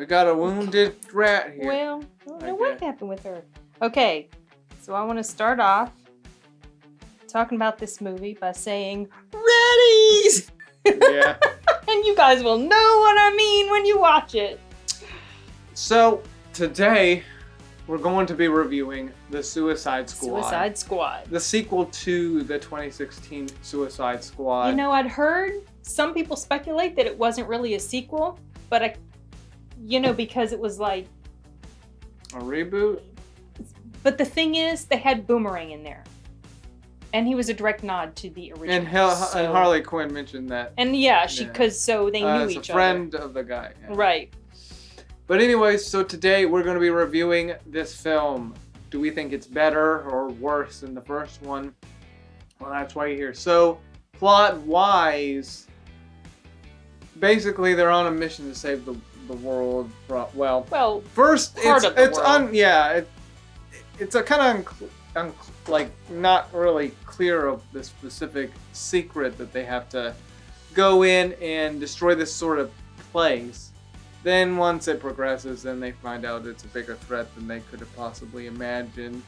We got a wounded rat here. Well, I don't know what happened with her. Okay, so I want to start off talking about this movie by saying, Reddies! Yeah. And you guys will know what I mean when you watch it. So, today, we're going to be reviewing The Suicide Squad. Suicide Squad. The sequel to the 2016 Suicide Squad. You know, I'd heard some people speculate that it wasn't really a sequel, but because it was like... A reboot? But the thing is, they had Boomerang in there. And he was a direct nod to the original. And Harley Quinn mentioned that. And because so they knew each other. As a friend of the guy. Yeah. Right. But anyways, so today we're going to be reviewing this film. Do we think it's better or worse than the first one? Well, that's why you're here. So, plot-wise, basically they're on a mission to save the world. Well, first it's a kind of not really clear of the specific secret that they have to go in and destroy this sort of place. Then once it progresses, then they find out it's a bigger threat than they could have possibly imagined.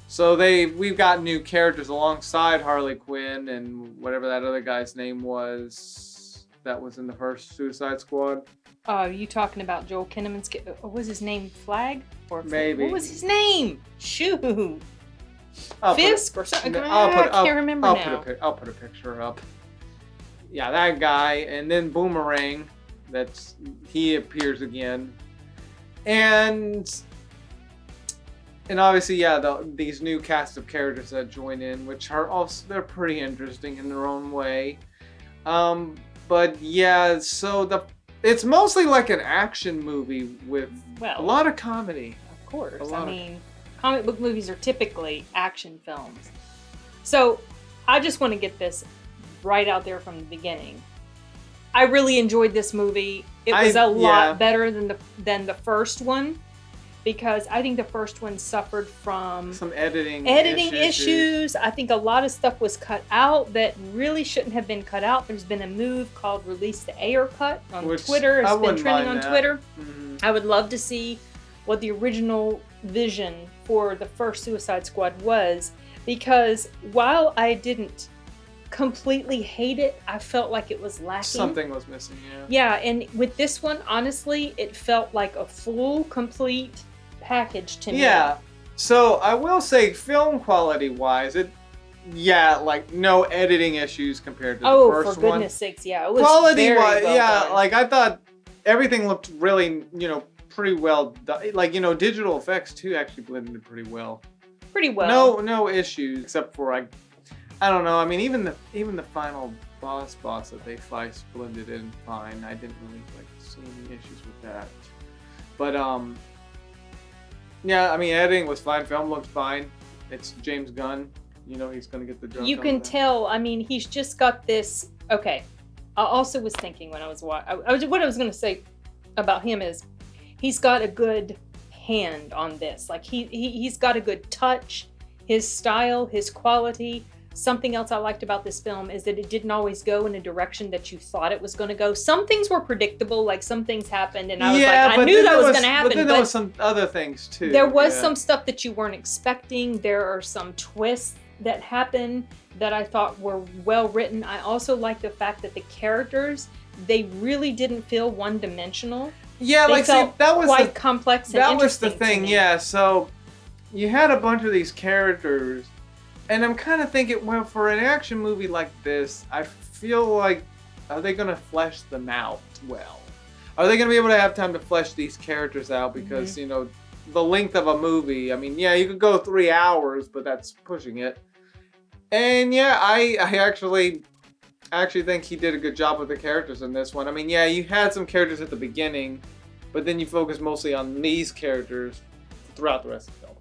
So we've got new characters alongside Harley Quinn and whatever that other guy's name was that was in the first Suicide Squad. Are you talking about Joel Kinnaman's... What was his name? Flag? Or maybe. What was his name? Shoot. I'll Fisk or something? I can't remember now. I'll put a picture up. Yeah, that guy. And then Boomerang. He appears again. And obviously, these new cast of characters that join in, which are also, they're pretty interesting in their own way. But yeah, so it's mostly like an action movie with a lot of comedy. Of course. Comic book movies are typically action films. So I just want to get this right out there from the beginning. I really enjoyed this movie. It was a lot better than the first one, because I think the first one suffered from some editing issues. I think a lot of stuff was cut out that really shouldn't have been cut out. There's been a move called Release the Ayer cut on Twitter. It's been trending on Twitter. Mm-hmm. I would love to see what the original vision for the first Suicide Squad was, because while I didn't completely hate it, I felt like it was lacking. Something was missing, Yeah, and with this one, honestly, it felt like a full, complete package to me. Yeah, so I will say, film quality-wise, no editing issues compared to the first one. Oh, for goodness sakes, yeah. It was quality-wise, done. I thought everything looked really, pretty well done. Digital effects, too, actually blended pretty well. Pretty well. No issues, except for, I don't know. I mean, even the final boss that they blended in fine. I didn't really see any issues with that. But editing was fine. Film looked fine. It's James Gunn. He's gonna get the job. You can tell. I mean, he's just got this. Okay. I also was thinking when I was watching. What I was gonna say about him is, he's got a good hand on this. He's got a good touch. His style, his quality. Something else I liked about this film is that it didn't always go in a direction that you thought it was going to go. Some things were predictable, some things happened, and I was I knew that was going to happen. But then there was some other things too. There was some stuff that you weren't expecting. There are some twists that happen that I thought were well written. I also like the fact that the characters, they really didn't feel one-dimensional. Yeah, that was quite complex and interesting. That was the thing, yeah. So you had a bunch of these characters. And I'm kind of thinking, for an action movie like this, I feel like, are they going to flesh them out well? Are they going to be able to have time to flesh these characters out? Because, the length of a movie, you could go 3 hours, but that's pushing it. And I actually think he did a good job with the characters in this one. You had some characters at the beginning, but then you focus mostly on these characters throughout the rest of the film.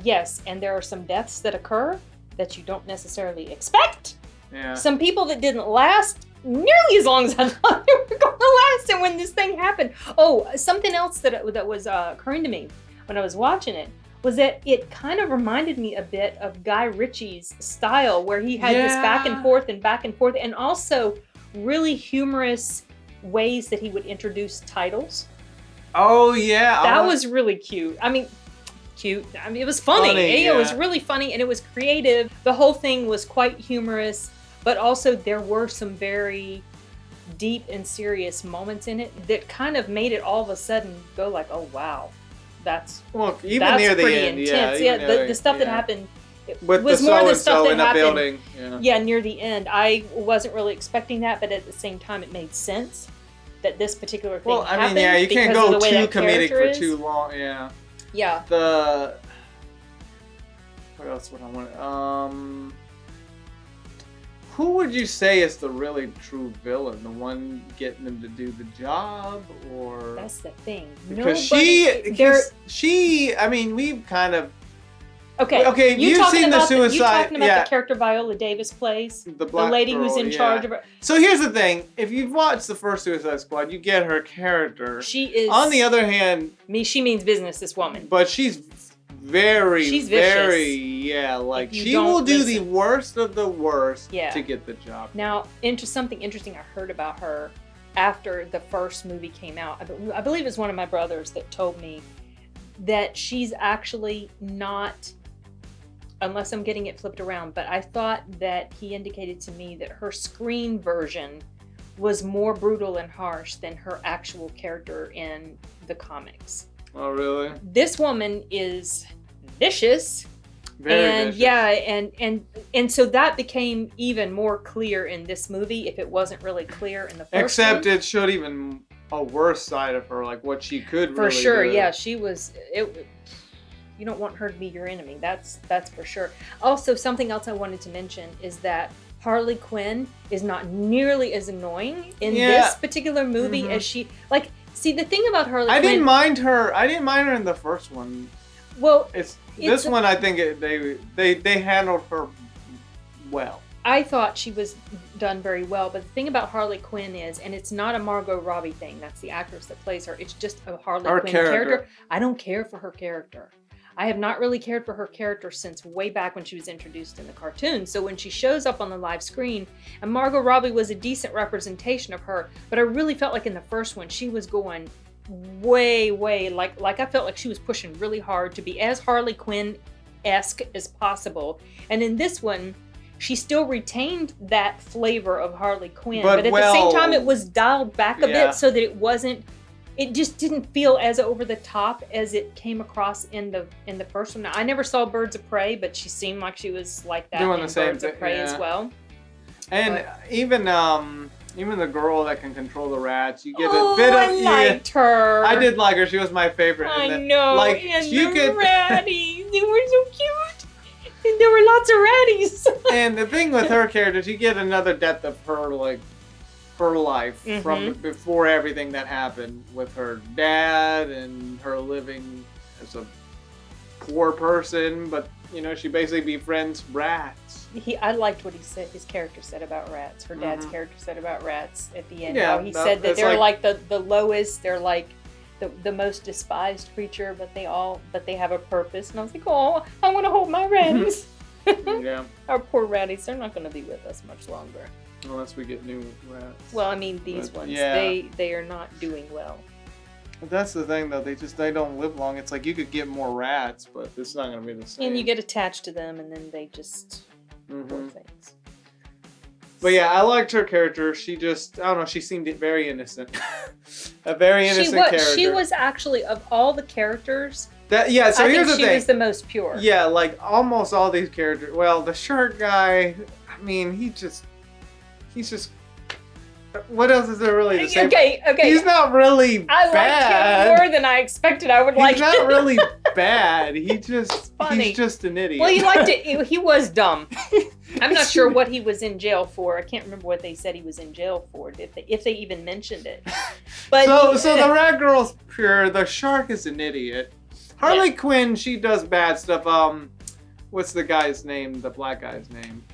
Yes, and there are some deaths that occur that you don't necessarily expect. Yeah. Some people that didn't last nearly as long as I thought they were going to last, and when this thing happened. Oh, something else that was occurring to me when I was watching it was that it kind of reminded me a bit of Guy Ritchie's style, where he had this back and forth, and also really humorous ways that he would introduce titles. Oh yeah, That was really cute. I mean, cute. I mean, it was funny. It was really funny, and it was creative. The whole thing was quite humorous, but also there were some very deep and serious moments in it that kind of made it all of a sudden go like, oh wow, that's even near the pretty end, intense. The stuff that happened with was the more the stuff that in the happened. Building. Yeah, near the end, I wasn't really expecting that, but at the same time, it made sense that this particular thing happened. Well, I mean, yeah, you can't go too comedic for too long. Yeah. Yeah. What else would I want? Who would you say is the really true villain? The one getting them to do the job, or that's the thing? Because she. I mean, we've kind of. Okay. You've seen the Suicide. You're talking about the character Viola Davis plays, the lady girl, who's in charge of her. So here's the thing: if you've watched the first Suicide Squad, you get her character. She is. On the other hand, she means business. This woman, but she's vicious. She will do the worst of the worst to get the job. Now, something interesting I heard about her after the first movie came out. I believe it was one of my brothers that told me that she's actually not, unless I'm getting it flipped around, but I thought that he indicated to me that her screen version was more brutal and harsh than her actual character in the comics. Oh, really? This woman is vicious. Very vicious. Yeah, and so that became even more clear in this movie, if it wasn't really clear in the first Except one. it showed even a worse side of her, like what she could for really sure, do. yeah, she was. You don't want her to be your enemy. That's for sure. Also, something else I wanted to mention is that Harley Quinn is not nearly as annoying in this particular movie as she like. See, the thing about Harley Quinn... I didn't mind her in the first one. Well, this one, I think they handled her well. I thought she was done very well, but the thing about Harley Quinn is, and it's not a Margot Robbie thing, that's the actress that plays her, it's just a Harley Quinn character. I don't care for her character. I have not really cared for her character since way back when she was introduced in the cartoon. So when she shows up on the live screen, and Margot Robbie was a decent representation of her, but I really felt like in the first one, she was going way, like I felt like she was pushing really hard to be as Harley Quinn-esque as possible. And in this one, she still retained that flavor of Harley Quinn, but at the same time, it was dialed back a bit so that it just didn't feel as over the top as it came across in the first one. Now, I never saw Birds of Prey, but she seemed like she was like that doing in the same Birds of Prey as well. And even the girl that can control the rats, you get a bit of. I liked her. I did like her. She was my favorite. I know. Like and the ratties, they were so cute. And there were lots of ratties. And the thing with her characters, you get another depth of her life from before everything that happened with her dad and her living as a poor person, but she basically befriends rats. I liked what his character said about rats. Her dad's character said about rats at the end. Yeah, he said that they're like the lowest, they're like the most despised creature, but they have a purpose. And I was like, oh, I want to hold my ratties. Yeah. Our poor ratties, they're not going to be with us much longer. Unless we get new rats. Well, I mean, these ones, they are not doing well. But that's the thing, though. They don't live long. It's like you could get more rats, but it's not going to be the same. And you get attached to them, and then they just poor things. But yeah, I liked her character. She just, I don't know, she seemed very innocent. A very innocent character. She was actually, of all the characers... So here's the thing. She was the most pure. Yeah, like almost all these characters. Well, the shirt guy, I mean, he's just... What else is there really to say? Okay. He's not really bad. I liked him more than I expected I would like him. He's not really bad. He's just an idiot. Well, you liked it. He was dumb. I'm not sure what he was in jail for. I can't remember what they said he was in jail for, if they even mentioned it. But so the rat girl's pure. The shark is an idiot. Harley Quinn, she does bad stuff. What's the guy's name? The black guy's name?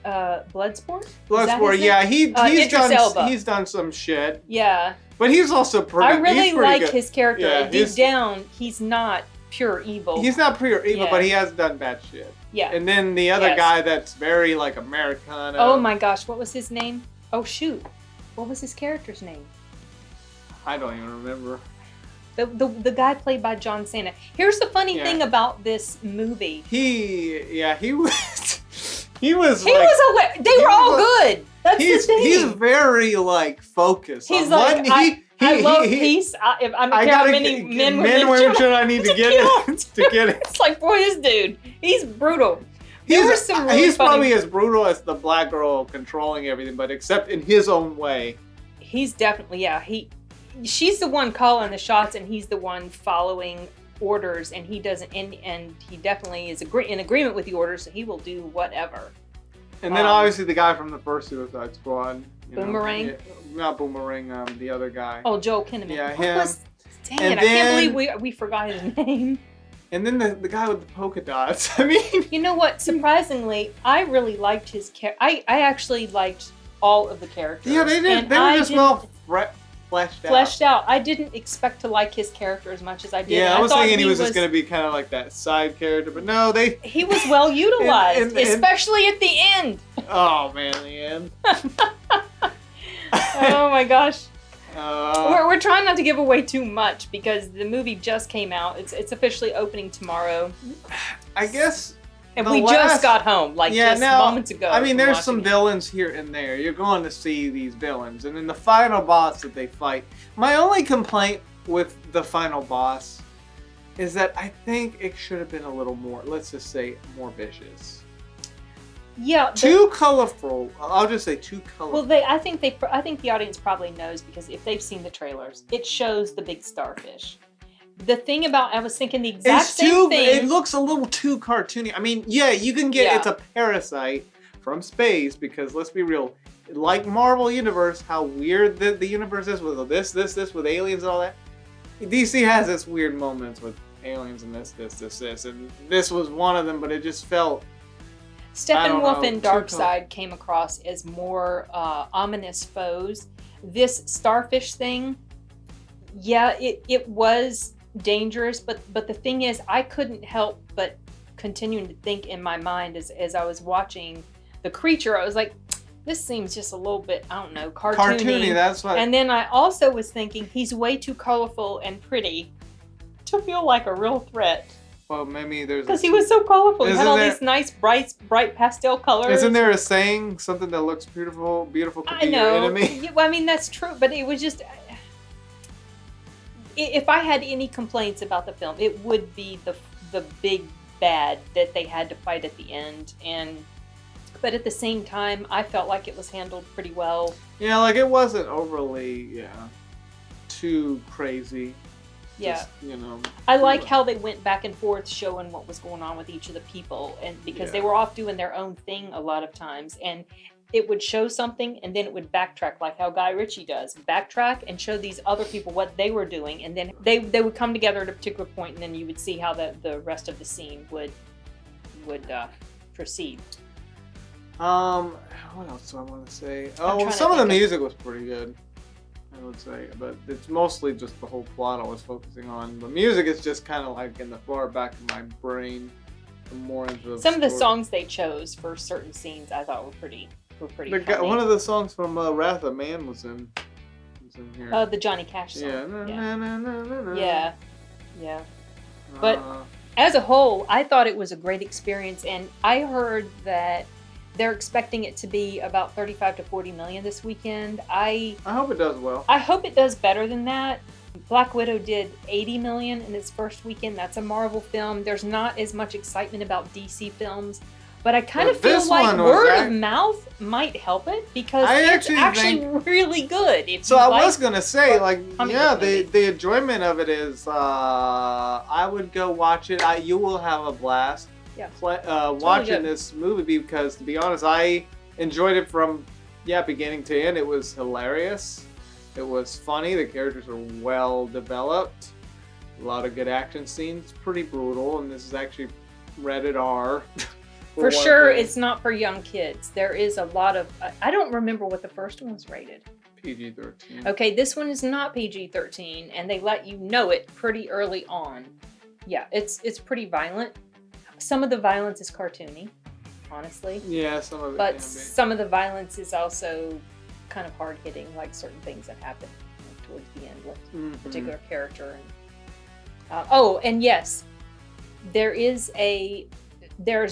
Bloodsport? Bloodsport, yeah. He's done some shit. Yeah. But he's also pretty. I really like good. his character. Yeah, deep down, he's not pure evil. He's not pure evil, but he has done bad shit. Yeah. And then the other guy that's very like Americana. Oh my gosh, what was his name? Oh shoot, what was his character's name? I don't even remember. The guy played by John Cena. Here's the funny thing about this movie. He was. They were all good. That's the thing. He's very like focused. He's like, I love peace. I'm how many men women should I need to get it? It's like, boy, this dude, he's brutal. He's probably as brutal as the black girl controlling everything, but except in his own way. He's definitely she's the one calling the shots, and he's the one following orders, and he doesn't, and he definitely is in agreement with the orders, so he will do whatever. And then obviously the guy from the first Suicide Squad. Boomerang? Not Boomerang, the other guy. Oh, Joel Kinnaman. Yeah, him. Dang it, I can't believe we forgot his name. And then the guy with the polka dots. I mean... You know what? Surprisingly, I really liked his character. I actually liked all of the characters. Yeah, they did. They were just well fleshed out. I didn't expect to like his character as much as I did. Yeah, I was thinking he was just going to be kind of like that side character, but no, he was well utilized, especially at the end. Oh man, the end. Oh my gosh. We're trying not to give away too much because the movie just came out. It's officially opening tomorrow. I guess. And we just got home, moments ago. I mean, there's some villains here and there. You're going to see these villains. And then the final boss that they fight. My only complaint with the final boss is that I think it should have been a little more, let's just say, more vicious. Yeah. Too colorful. I'll just say too colorful. Well, I think the audience probably knows because if they've seen the trailers, it shows the big starfish. The thing about, I was thinking the exact same thing. It looks a little too cartoony. I mean, yeah, you can get it's a parasite from space because let's be real, like Marvel Universe, how weird the universe is with this, with aliens and all that. DC has its weird moments with aliens and this, and this was one of them, but it just felt. Steppenwolf and Darkseid came across as more ominous foes. This starfish thing, it was dangerous, but the thing is, I couldn't help but continuing to think in my mind as I was watching the creature, I was like, this seems just a little bit, I don't know, cartoony. That's what. And then I also was thinking he's way too colorful and pretty to feel like a real threat. Well, maybe there's because he was so colorful. He had all these nice, bright pastel colors. Isn't there a saying, something that looks beautiful could be your enemy? Yeah, well, I mean, that's true, but it was just. If I had any complaints about the film, it would be the big bad that they had to fight at the end, but at the same time, I felt like it was handled pretty well. Yeah, like it wasn't overly, too crazy. Yeah, just, I like how they went back and forth showing what was going on with each of the people, and because they were off doing their own thing a lot of times, and it would show something and then it would backtrack, like how Guy Ritchie does, backtrack and show these other people what they were doing, and then they would come together at a particular point, and then you would see how the rest of the scene would proceed. What else do I want to say? Oh, some of the music was pretty good, I would say, but it's mostly just the whole plot I was focusing on. The music is just kind of like in the far back of my brain. More into some of the songs they chose for certain scenes I thought were pretty funny. One of the songs from Wrath of Man was in here. The Johnny Cash song. Yeah. Yeah. But as a whole, I thought it was a great experience, and I heard that they're expecting it to be about 35 to 40 million this weekend. I hope it does well. I hope it does better than that. Black Widow did 80 million in its first weekend. That's a Marvel film. There's not as much excitement about DC films, but I kind of feel like word of mouth might help it because it's actually really good. I was gonna say, the enjoyment of it is, I would go watch it. You will have a blast. Yeah. Watching this movie because, to be honest, I enjoyed it from beginning to end. It was hilarious. It was funny. The characters were well developed. A lot of good action scenes. Pretty brutal, and this is actually rated R. For sure, it's not for young kids. There is a lot of. I don't remember what the first one was rated. PG-13. Okay, this one is not PG-13, and they let you know it pretty early on. Yeah, it's pretty violent. Some of the violence is cartoony, honestly. Yeah, some of it. But some of the violence is also kind of hard hitting, like certain things that happen towards the end with Mm-hmm. a particular character. And and yes, there's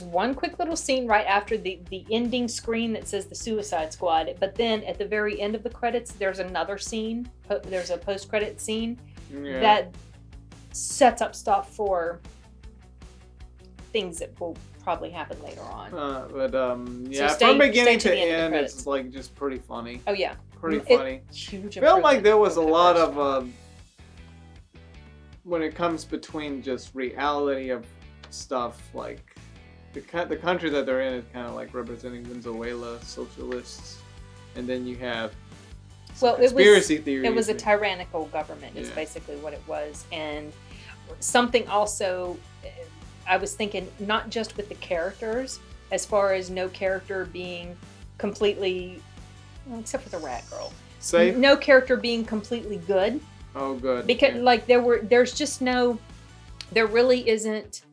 one quick little scene right after the ending screen that says the Suicide Squad, but then at the very end of the credits, there's another scene. There's a post-credit scene that sets up stuff for things that will probably happen later on. From beginning to end, it's like just pretty funny. Oh yeah, pretty funny. Huge. Felt like there was a lot of when it comes between just reality of stuff, like the country that they're in is kind of like representing Venezuela socialists, and then you have conspiracy theories. It was a tyrannical government is basically what it was. And something also, I was thinking, not just with the characters, as far as no character being completely, well, except for the rat girl, safe. No character being completely good. Oh, good. Because like there really isn't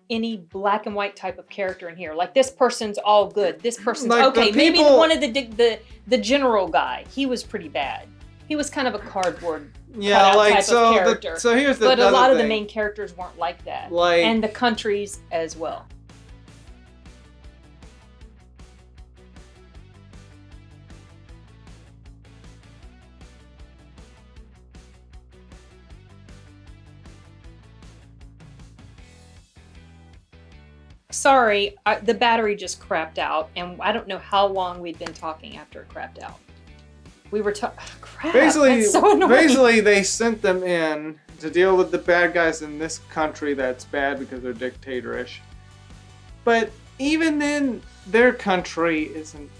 any black and white type of character in here. Like, this person's all good. This person's like okay. Maybe one of the general guy, he was pretty bad. He was kind of a cardboard type of character. So here's the but a lot thing. of the main characters weren't like that. Like, and the countries as well. Sorry, the battery just crapped out, and I don't know how long we'd been talking after it crapped out. We were crap. That's so annoying. Basically, they sent them in to deal with the bad guys in this country that's bad because they're dictatorish. But even then, their country isn't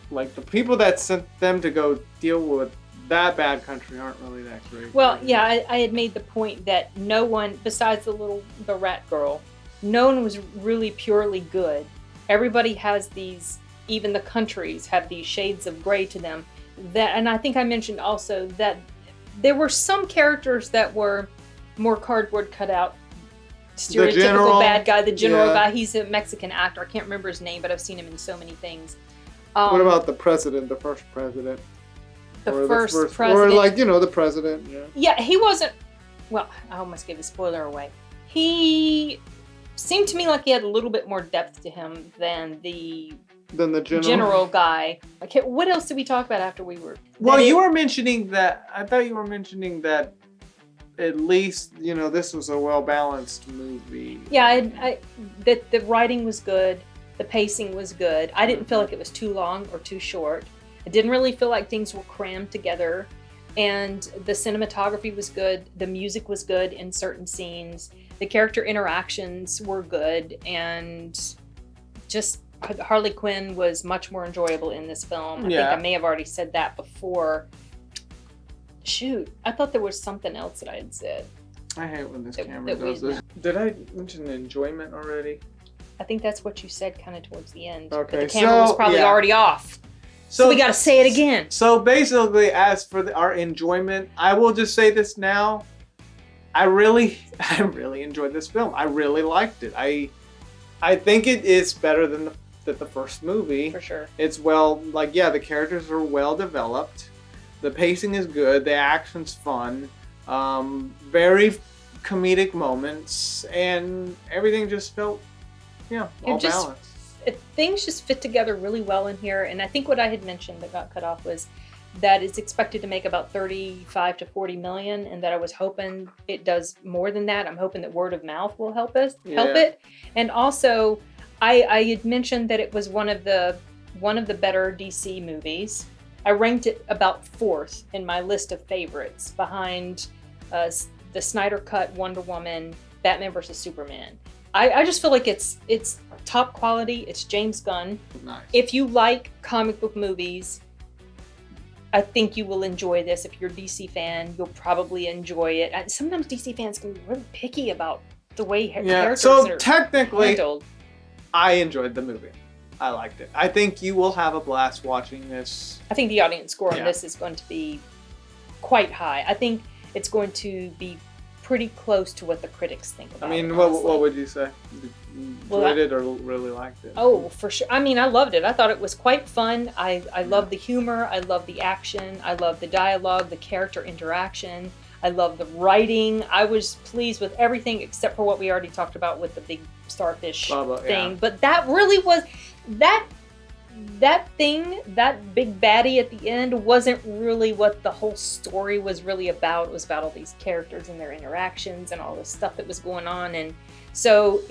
like the people that sent them to go deal with that bad country aren't really that great. Well, yeah, I had made the point that no one besides the rat girl. No one was really purely good. Everybody has these, even the countries have these shades of gray to them. And I think I mentioned also that there were some characters that were more cardboard cutout, stereotypical bad guy. The general guy, he's a Mexican actor. I can't remember his name, but I've seen him in so many things. What about the president, the first president? The first president. Or like, the president. Yeah. Yeah, he wasn't, well, I almost gave a spoiler away. He seemed to me like he had a little bit more depth to him than the general guy. Okay, what else did we talk about after we were? Well, you were mentioning that. I thought you were mentioning that at least this was a well-balanced movie. Yeah, that the writing was good, the pacing was good. I didn't feel like it was too long or too short. I didn't really feel like things were crammed together, and the cinematography was good. The music was good in certain scenes. The character interactions were good, and just Harley Quinn was much more enjoyable in this film. I think I may have already said that before. Shoot, I thought there was something else that I had said. I hate when this camera does this. Did I mention enjoyment already? I think that's what you said kind of towards the end. Okay, but the camera was probably already off. So we got to say it again. So basically, as for our enjoyment, I will just say this now. I really enjoyed this film. I really liked it. I think it is better than the first movie. For sure. It's the characters are well developed. The pacing is good. The action's fun. Very comedic moments, and everything just felt, all balanced. Things just fit together really well in here. And I think what I had mentioned that got cut off was that it's expected to make about 35 to 40 million, and that I was hoping it does more than that. I'm hoping that word of mouth will help it. And also, I had mentioned that it was one of the better DC movies. I ranked it about 4th in my list of favorites, behind the Snyder Cut, Wonder Woman, Batman vs Superman. I just feel like it's top quality. It's James Gunn. Nice. If you like comic book movies, I think you will enjoy this. If you're a DC fan, you'll probably enjoy it. Sometimes DC fans can be really picky about the way characters are technically handled. I enjoyed the movie. I liked it. I think you will have a blast watching this. I think the audience score on this is going to be quite high. I think it's going to be pretty close to what the critics think about it. What would you say? enjoyed it or really liked it. Oh, for sure. I mean, I loved it. I thought it was quite fun. I love the humor. I love the action. I love the dialogue, the character interaction. I love the writing. I was pleased with everything except for what we already talked about with the big starfish thing. Yeah. But that really was that thing, that big baddie at the end wasn't really what the whole story was really about. It was about all these characters and their interactions and all this stuff that was going on. And so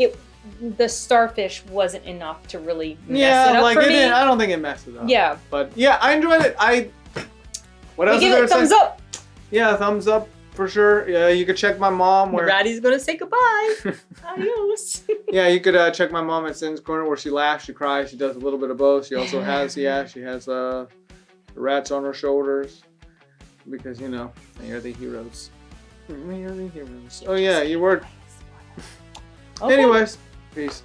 the starfish wasn't enough to really mess it up for me. I don't think it messed it up. Yeah. But yeah, I enjoyed it. What else? Give it a thumbs up. Yeah, thumbs up for sure. Yeah, you could check my mom where Ratty's gonna say goodbye. Adios. Yeah, you could check my mom at Cyns Corner where she laughs, she cries, she does a little bit of both. She also has the rats on her shoulders because they are the heroes. We are the heroes. Oh yeah, you were. Okay. Anyways, peace.